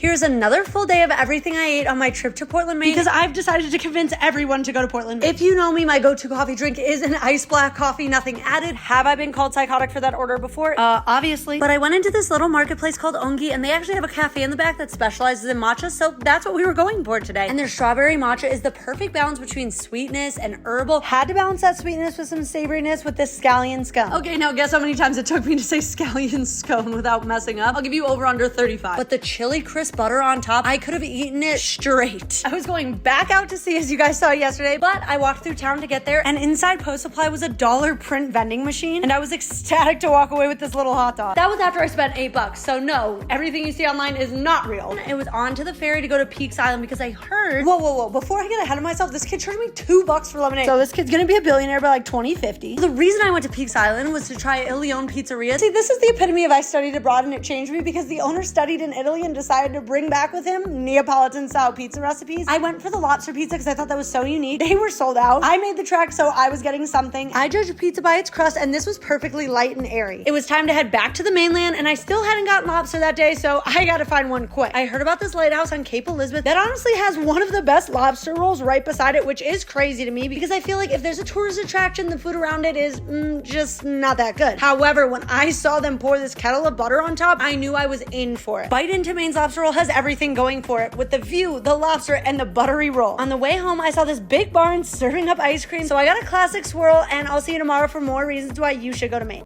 Here's another full day of everything I ate on my trip to Portland, Maine, because I've decided to convince everyone to go to Portland, Maine. If you know me, my go-to coffee drink is an iced black coffee, nothing added. Have I been called psychotic for that order before? Obviously. But I went into this little marketplace called Ongi, and they actually have a cafe in the back that specializes in matcha, so that's what we were going for today. And their strawberry matcha is the perfect balance between sweetness and herbal. Had to balance that sweetness with some savoriness with this scallion scone. Okay, now guess how many times it took me to say scallion scone without messing up? I'll give you over under 35. But the chili crisp butter on top, I could have eaten it straight. I was going back out to sea, as you guys saw yesterday, but I walked through town to get there, and inside Post Supply was a dollar print vending machine, and I was ecstatic to walk away with this little hot dog. That was after I spent $8, so no, everything you see online is not real. It was on to the ferry to go to Peaks Island because I heard, whoa, before I get ahead of myself, this kid charged me $2 for lemonade. So this kid's gonna be a billionaire by like 2050. The reason I went to Peaks Island was to try Il Leone Pizzeria. See, this is the epitome of I studied abroad and it changed me, because the owner studied in Italy and decided to bring back with him Neapolitan style pizza recipes. I went for the lobster pizza because I thought that was so unique. They were sold out. I made the trek, so I was getting something. I judged a pizza by its crust, and this was perfectly light and airy. It was time to head back to the mainland, and I still hadn't gotten lobster that day, so I gotta find one quick. I heard about this lighthouse on Cape Elizabeth that honestly has one of the best lobster rolls right beside it, which is crazy to me because I feel like if there's a tourist attraction, the food around it is just not that good. However, when I saw them pour this kettle of butter on top, I knew I was in for it. Bite into Maine's lobster roll has everything going for it, with the view, the lobster, and the buttery roll. On the way home, I saw this big barn serving up ice cream, so I got a classic swirl, and I'll see you tomorrow for more reasons why you should go to Maine.